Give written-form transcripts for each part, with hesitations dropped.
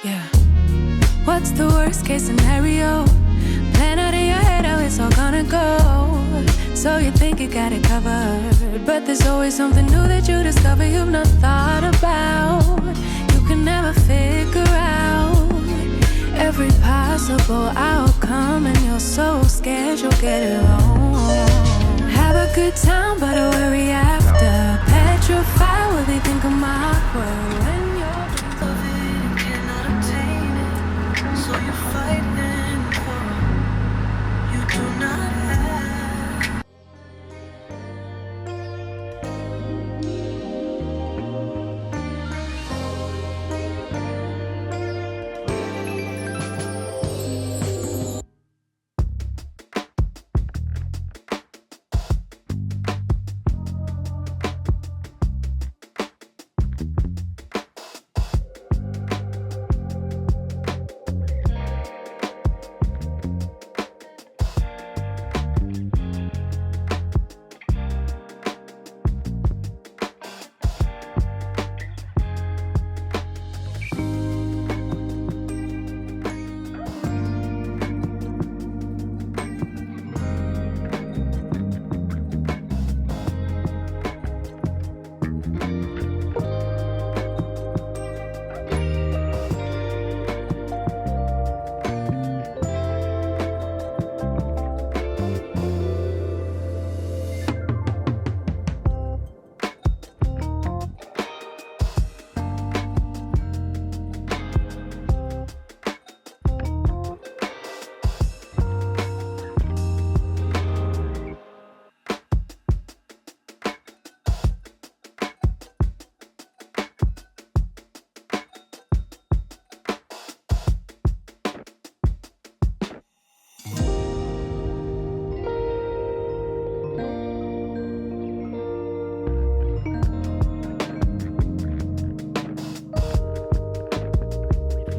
Yeah. What's the worst case scenario? Plan out in your head how it's all gonna go. So you think you got it covered, but there's always something new that you discover you've not thought about. You can never figure out every possible outcome, and you're so scared you'll get it wrong. Have a good time, but a worry after. Petrified what they think of my world when you're of it and cannot obtain it. So you're fighting for you do not have.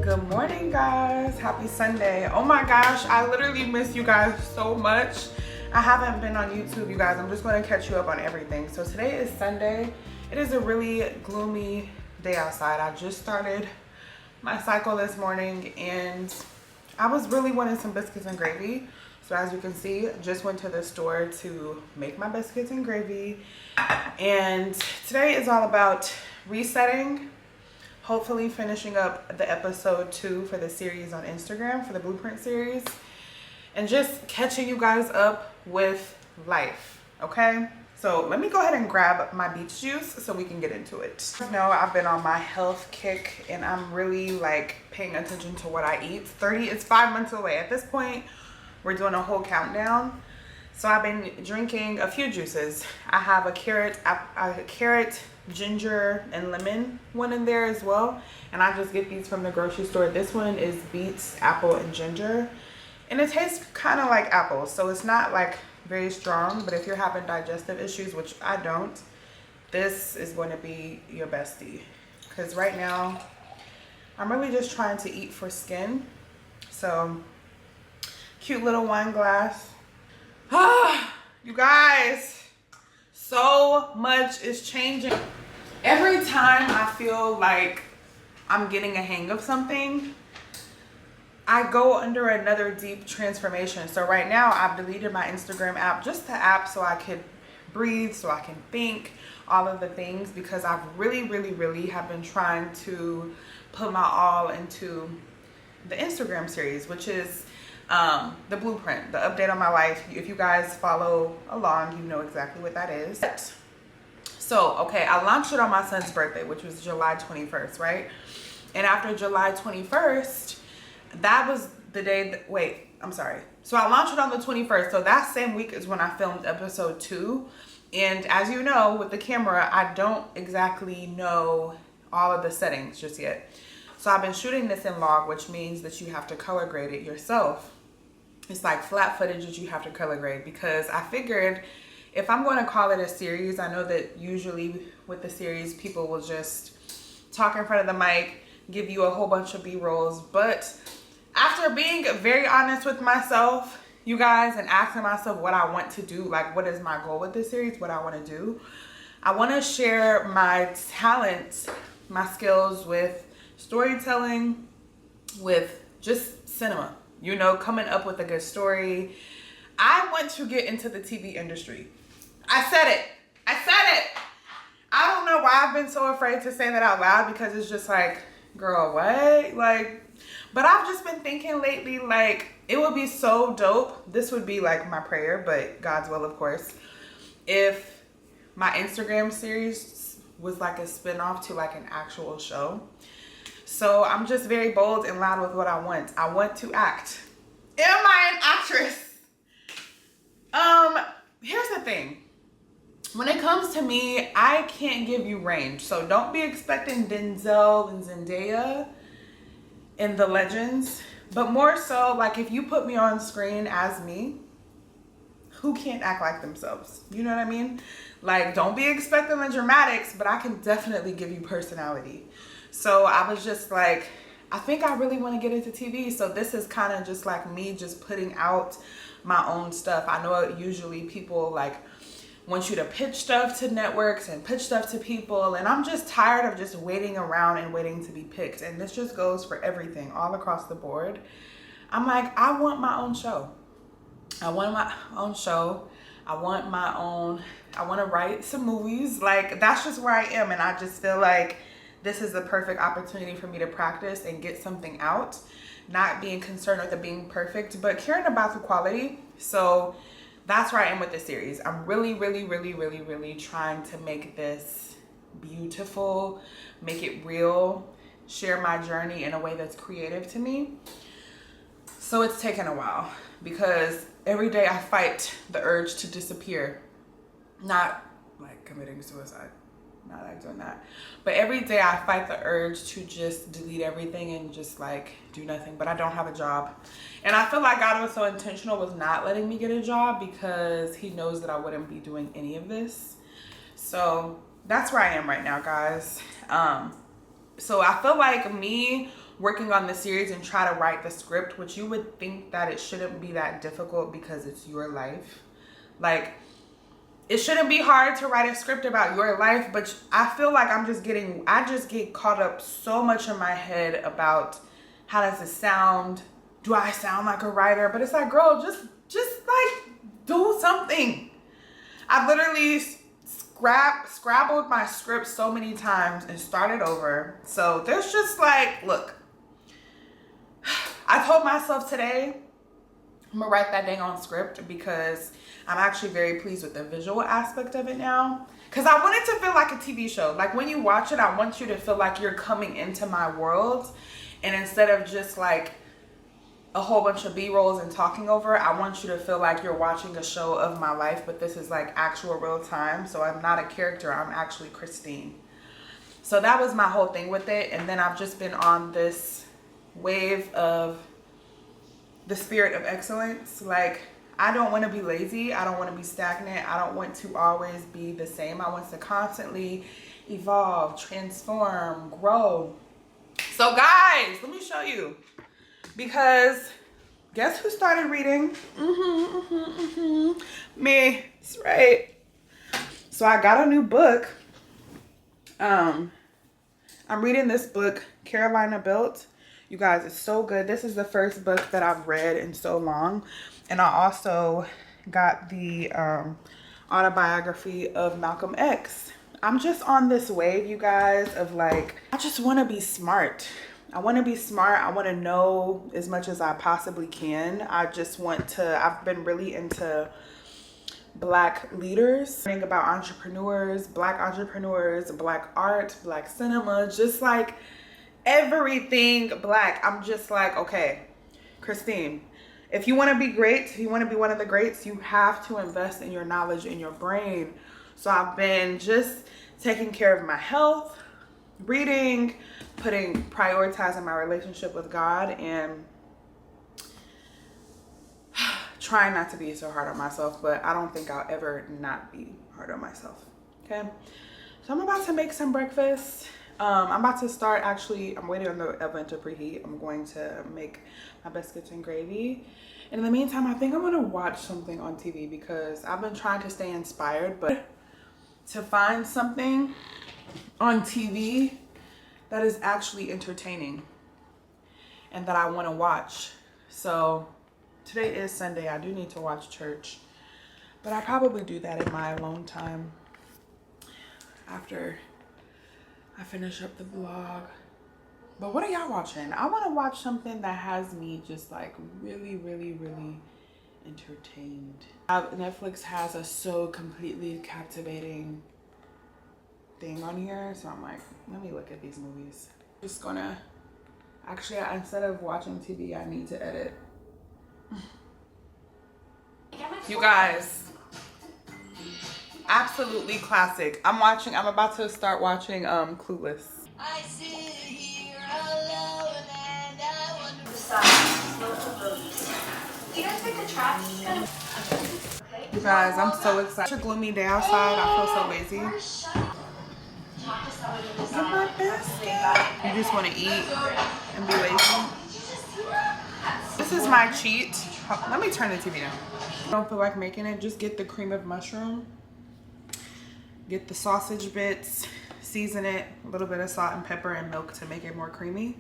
Good morning, guys. Happy Sunday. Oh my gosh, I literally miss you guys so much. I haven't been on YouTube, you guys. I'm just going to catch you up on everything. So today is Sunday. It is a really gloomy day outside. I just started my cycle this morning and I was really wanting some biscuits and gravy. So as you can see, just went to the store to make my biscuits and gravy. And today is all about resetting, hopefully finishing up the episode 2 for the series on Instagram, for the Blueprint series, and just catching you guys up with life, okay? So let me go ahead and grab my beach juice so we can get into it. You know, I've been on my health kick and I'm really like paying attention to what I eat. It's 5 months away. At this point, we're doing a whole countdown. So I've been drinking a few juices. I have a carrot, ginger, and lemon one in there as well. And I just get these from the grocery store. This one is beets, apple, and ginger. And it tastes kind of like apple. So it's not like very strong, but if you're having digestive issues, which I don't, this is going to be your bestie. Because right now, I'm really just trying to eat for skin. So, cute little wine glass. You guys, so much is changing. Every time I feel like I'm getting a hang of something, I go under another deep transformation. So right now I've deleted my Instagram app, just the app, so I could breathe, so I can think, all of the things, because I've really have been trying to put my all into the Instagram series, which is the Blueprint, the update on my life. If you guys follow along, you know exactly what that is. So, okay, I launched it on my son's birthday, which was July 21st, right? And after July 21st, that was the day that, wait, I'm sorry. So I launched it on the 21st. So that same week is when I filmed episode 2. And as you know, with the camera, I don't exactly know all of the settings just yet. So I've been shooting this in log, which means that you have to color grade it yourself. It's like flat footage that you have to color grade, because I figured if I'm going to call it a series, I know that usually with the series, people will just talk in front of the mic, give you a whole bunch of B-rolls. But after being very honest with myself, you guys, and asking myself what I want to do, like what is my goal with this series, what I want to do, I want to share my talents, my skills with storytelling, with just cinema, you know, coming up with a good story. I want to get into the TV industry. I said it. I don't know why I've been so afraid to say that out loud, because it's just like, girl, what? Like, but I've just been thinking lately, like, it would be so dope. This would be like my prayer, but God's will, of course, if my Instagram series was like a spinoff to like an actual show. So I'm just very bold and loud with what I want. I want to act. Am I an actress? Here's the thing. When it comes to me, I can't give you range. So don't be expecting Denzel and Zendaya in the legends. But more so, like, if you put me on screen as me, who can't act like themselves? You know what I mean? Like, don't be expecting the dramatics, but I can definitely give you personality. So I was just like, I think I really want to get into TV. So this is kind of just like me just putting out my own stuff. I know usually people like want you to pitch stuff to networks and pitch stuff to people, and I'm just tired of just waiting around and waiting to be picked. And this just goes for everything all across the board. I'm like, I want my own show. I want to write some movies. Like, that's just where I am. And I just feel like this is the perfect opportunity for me to practice and get something out, not being concerned with it being perfect, but caring about the quality. So that's where I am with this series. I'm really trying to make this beautiful, make it real, share my journey in a way that's creative to me. So it's taken a while, because every day I fight the urge to disappear. Not like committing suicide, not like doing that. But every day I fight the urge to just delete everything and just like do nothing. But I don't have a job. And I feel like God was so intentional with not letting me get a job, because he knows that I wouldn't be doing any of this. So that's where I am right now, guys. So I feel like me working on the series and try to write the script, which you would think that it shouldn't be that difficult because it's your life. Like, it shouldn't be hard to write a script about your life, but I feel like I just get caught up so much in my head about how does it sound? Do I sound like a writer? But it's like, girl, just like do something. I've literally scrabbled my script so many times and started over. So there's just like, look, I told myself today I'm gonna write that dang on script, because I'm actually very pleased with the visual aspect of it now. Because I want it to feel like a TV show. Like, when you watch it, I want you to feel like you're coming into my world. And instead of just like a whole bunch of B-rolls and talking over it, I want you to feel like you're watching a show of my life, but this is like actual real time. So I'm not a character, I'm actually Christine. So that was my whole thing with it. And then I've just been on this wave of the spirit of excellence. Like, I don't want to be lazy. I don't want to be stagnant. I don't want to always be the same. I want to constantly evolve, transform, grow. So guys, let me show you, because guess who started reading? Me. That's right. So I got a new book. I'm reading this book, Carolina Built. You guys, it's so good. This is the first book that I've read in so long. And I also got the autobiography of Malcolm X. I'm just on this wave, you guys, of like, I just want to be smart. I want to be smart. I want to know as much as I possibly can. I've been really into Black leaders, learning about entrepreneurs, Black art, Black cinema, just like everything Black. I'm just like, okay, Christine, if you want to be great, if you want to be one of the greats, you have to invest in your knowledge, in your brain. So I've been just taking care of my health, reading, prioritizing my relationship with God, and trying not to be so hard on myself. But I don't think I'll ever not be hard on myself. Okay, so I'm about to make some breakfast. I'm about to start, actually, I'm waiting on the oven to preheat. I'm going to make my biscuits and gravy. And in the meantime, I think I'm gonna watch something on TV, because I've been trying to stay inspired, but to find something on TV that is actually entertaining and that I want to watch. So today is Sunday. I do need to watch church, but I'll probably do that in my alone time after I finish up the vlog. But what are y'all watching? I want to watch something that has me just like really entertained. Netflix has a so completely captivating thing on here, so I'm like, let me look at these movies. Just gonna, actually, instead of watching TV, I need to edit. You guys, absolutely classic. I'm about to start watching Clueless. I sit here alone and I wonder. You guys pick the trash? You guys, I'm so excited. It's a gloomy day outside. I feel so lazy. My biscuit. You just want to eat and be lazy. This is my cheat. Let me turn the TV down. Don't feel like making it. Just get the cream of mushroom. Get the sausage bits. Season it. A little bit of salt and pepper and milk to make it more creamy.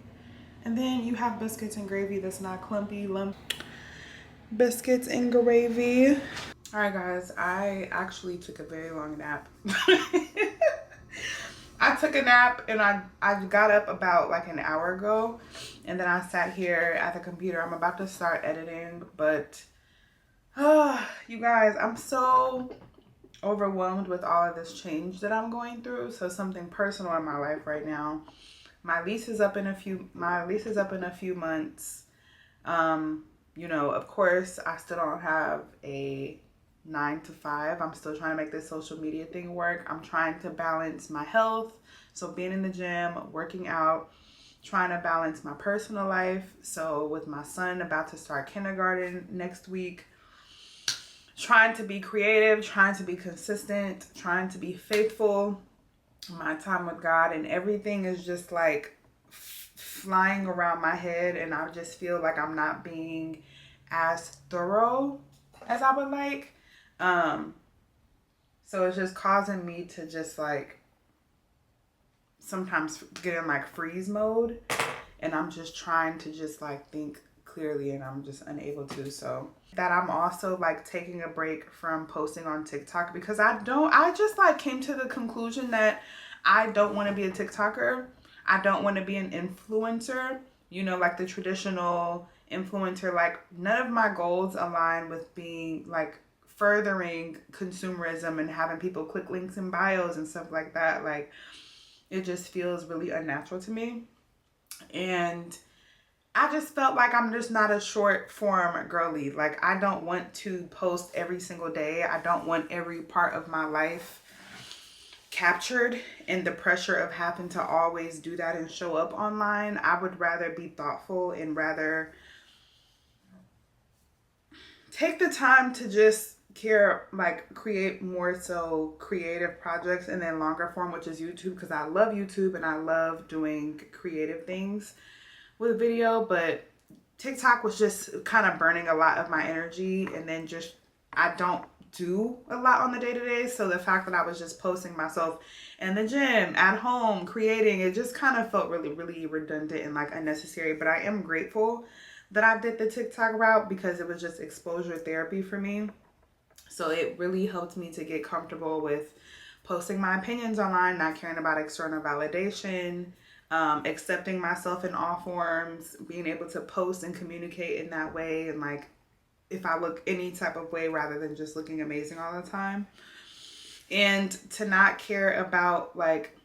And then you have biscuits and gravy that's not clumpy. Biscuits and gravy. All right, guys. I actually took a very long nap. I took a nap and I got up about like an hour ago, and then I sat here at the computer. I'm about to start editing, but you guys, I'm so overwhelmed with all of this change that I'm going through. So something personal in my life right now. My lease is up in a few months. You know, of course, I still don't have a 9 to 5. I'm still trying to make this social media thing work. I'm trying to balance my health, so being in the gym, working out, trying to balance my personal life. So with my son about to start kindergarten next week, trying to be creative, trying to be consistent, trying to be faithful, my time with God, and everything is just like flying around my head, and I just feel like I'm not being as thorough as I would like. So it's just causing me to just like sometimes get in like freeze mode, and I'm just trying to just like think clearly, and I'm just unable to. So that I'm also like taking a break from posting on TikTok, because I just like came to the conclusion that I don't want to be a TikToker. I don't want to be an influencer, you know, like the traditional influencer. Like none of my goals align with being like furthering consumerism and having people click links in bios and stuff like that. Like it just feels really unnatural to me. And I just felt like I'm just not a short form girly. Like I don't want to post every single day. I don't want every part of my life captured in the pressure of having to always do that and show up online. I would rather be thoughtful and rather take the time to just create more so creative projects, and then longer form, which is YouTube, because I love YouTube and I love doing creative things with video. But TikTok was just kind of burning a lot of my energy, and then just I don't do a lot on the day-to-day. So the fact that I was just posting myself in the gym, at home, creating, it just kind of felt really redundant and like unnecessary. But I am grateful that I did the TikTok route, because it was just exposure therapy for me. So it really helped me to get comfortable with posting my opinions online, not caring about external validation, accepting myself in all forms, being able to post and communicate in that way, and like if I look any type of way rather than just looking amazing all the time, and to not care about like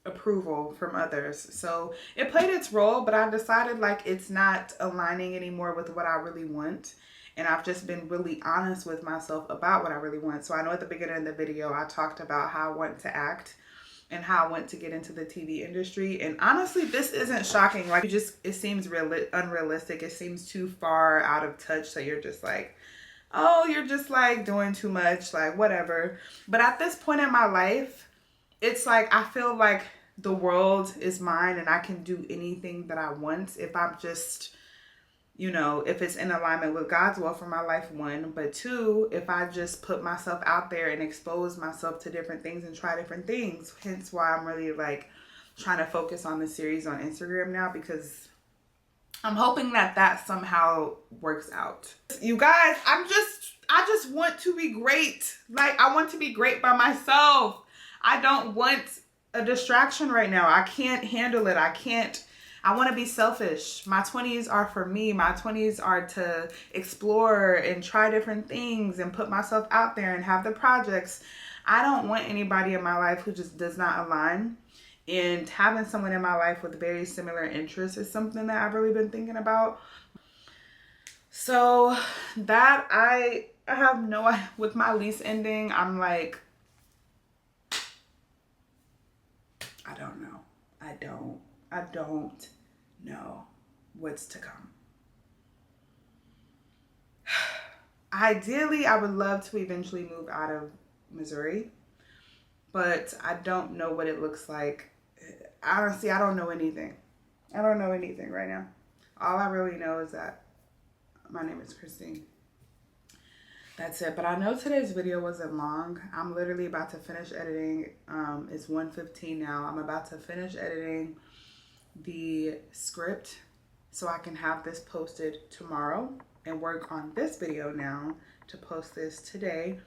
approval from others. So it played its role, but I decided like it's not aligning anymore with what I really want. And I've just been really honest with myself about what I really want. So I know at the beginning of the video, I talked about how I want to act and how I want to get into the TV industry. And honestly, this isn't shocking. Like it seems unrealistic. It seems too far out of touch. So you're just like, oh, you're just like doing too much, like whatever. But at this point in my life, it's like, I feel like the world is mine and I can do anything that I want if I'm just, you know, if it's in alignment with God's will for my life, one. But two, if I just put myself out there and expose myself to different things and try different things. Hence why I'm really like trying to focus on the series on Instagram now, because I'm hoping that that somehow works out. You guys, I just want to be great. Like, I want to be great by myself. I don't want a distraction right now. I can't handle it. I want to be selfish. My 20s are for me. My 20s are to explore and try different things and put myself out there and have the projects. I don't want anybody in my life who just does not align. And having someone in my life with very similar interests is something that I've really been thinking about. So that I have no idea. With my lease ending, I'm like, I don't know. I don't know what's to come. Ideally, I would love to eventually move out of Missouri, but I don't know what it looks like. Honestly, I don't know anything. I don't know anything right now. All I really know is that my name is Christine. That's it. But I know today's video wasn't long. I'm literally about to finish editing. It's 1:15 now. I'm about to finish editing the script so I can have this posted tomorrow and work on this video now to post this today.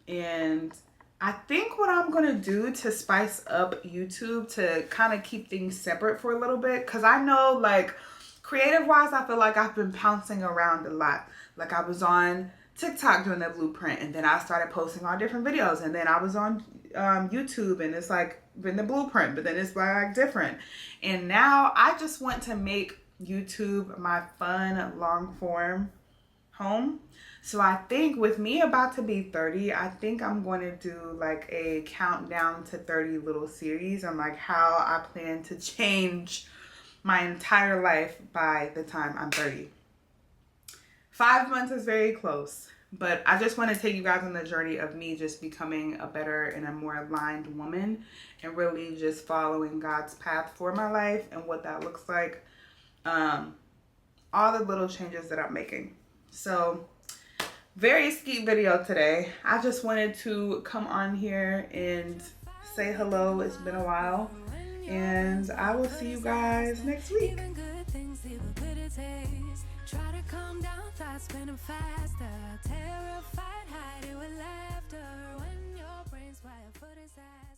And I think what I'm gonna do to spice up YouTube to kind of keep things separate for a little bit, because I know, like, creative wise, I feel like I've been pouncing around a lot. Like, I was on TikTok doing the blueprint, and then I started posting all different videos, and then I was on YouTube, and it's like been the blueprint, but then it's like different. And now I just want to make YouTube my fun long form home. So I think with me about to be 30, I think I'm going to do like a countdown to 30 little series on like how I plan to change my entire life by the time I'm 30. 5 months is very close, but I just want to take you guys on the journey of me just becoming a better and a more aligned woman and really just following God's path for my life and what that looks like. All the little changes that I'm making. So very skeet video today. I just wanted to come on here and say hello. It's been a while, and I will see you guys next week. Even good things leave a bitter taste. Try to calm down, thoughts spinning faster. Terrified, hide it with laughter. When your brain's wired for disaster.